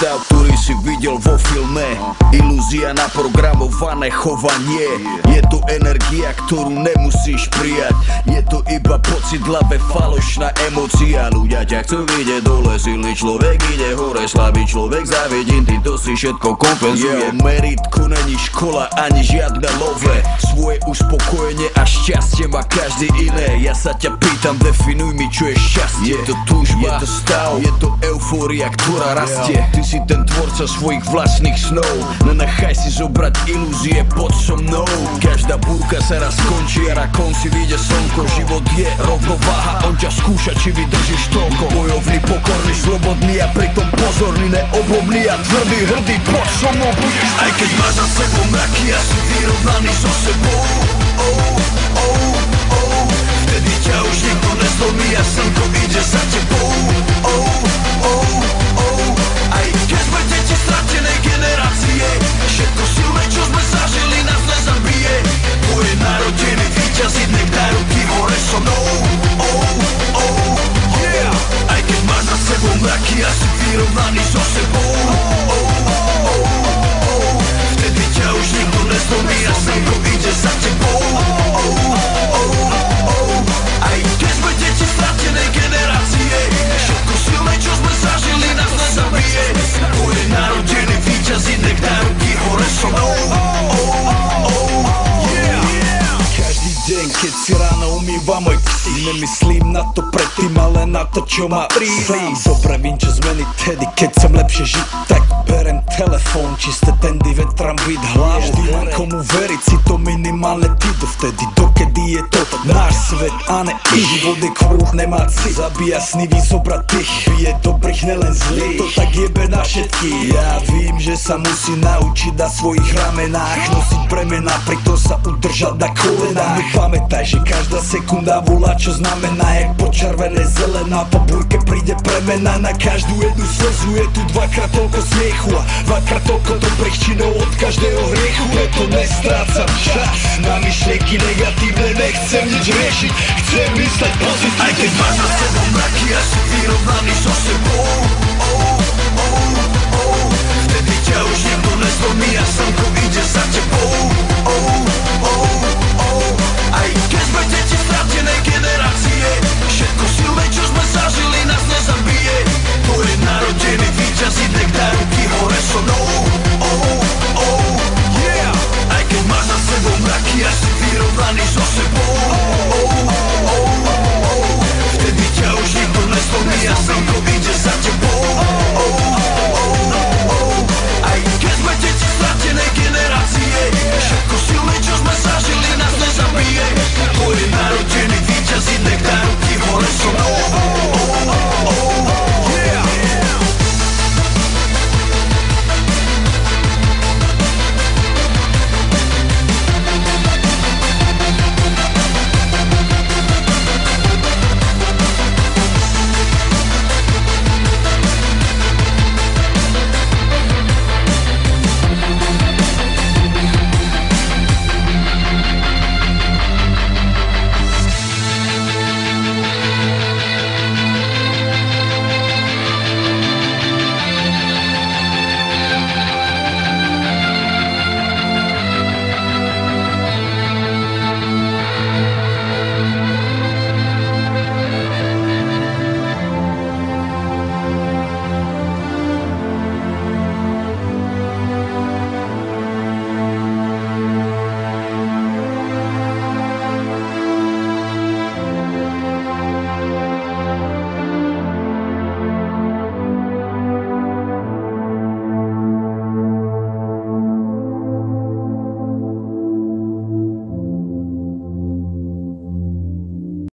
stav, ktorý si videl vo filme. Ilúzia, naprogramované chovanie. Je to energia, ktorú nemusíš prijať. Je to iba pocit, hlave falošná emócia. Ľudia ťa chcú vidieť dole, silný človek ide hore, slabý človek závidí, ty to si všetko kompenzuje. Meritko není škola ani žiadne love. Svoje uspokojenie a šťastie má každý iné. Ja sa ťa pýtam, definuj mi, čo je šťastie. Je to túžba, je to stav, je to eufória, ktorá rastie. Ty si ten tvorca svojich vlastných snov. Nenechaj si zobrať ilúzie, poď so mnou. Každá búrka sa raz skončí a na konci vyjde slnko. Život je rovnováha, on ťa skúša, či vydržíš toľko. Bojovný, pokorný, slobodný a pritom pozorný, neoblomný a tvrdý, hrdý, poď so mnou, budeš. Aj keď máš za sebou mraky a si vyrovnaný so sebou, vtedy ťa už nikto nezlomí a slnko ide za tebou. Aj keď sme deti stratenej generácie, všetko silné, čo sme zažili, nás nezabije. Tvoje narodený víťazí, nech daj ruky hore so mnou. Aj keď máš za sebou mraky a si vyrovnaný so sebou, vtedy ťa už nikto nezlomí a slnko ide za tebou. Aj keď sme deti stratenej generácie, všetko silné, čo sme zažili, nás nezabije. Tvoje narodený víťazí, nech daj ruky hore so mnou. Každý deň, keď si ráno umývam môj ksík, nemyslím na to predtým, ale na to, čo má sám. Dobre vím, čo zmeniť tedy, keď chcem lepšie žiť, tak berem telefón, čisté tendy, vetram byt hlavu. Vždy mám komu veriť, si to minimálne ty dovtedy, dokedy je to náš svet a ne ich. Život je kruh, nemá cit, zabíja sny, vyzobrať tých, bije dobrých, nelen zlých, to tak jebe na všetkých. Ja vím, že sa musí naučiť na svojich ramenách nosiť bremena, pritom sa udržať na kolenách. Pamätaj, že každá sekunda volá, čo znamená, jak počervené zelená, po búrke príde premena. Na každú jednu slzu je tu dvakrát toľko smiechu a dvakrát toľko dobrých činov od každého hriechu. Preto nestrácam čas na myšlienky negatívne, nechcem nič riešiť, chcem mysleť pozitívne. Aj keď máš za sebou mraky a si vyrovnaný so sebou, vtedy ťa už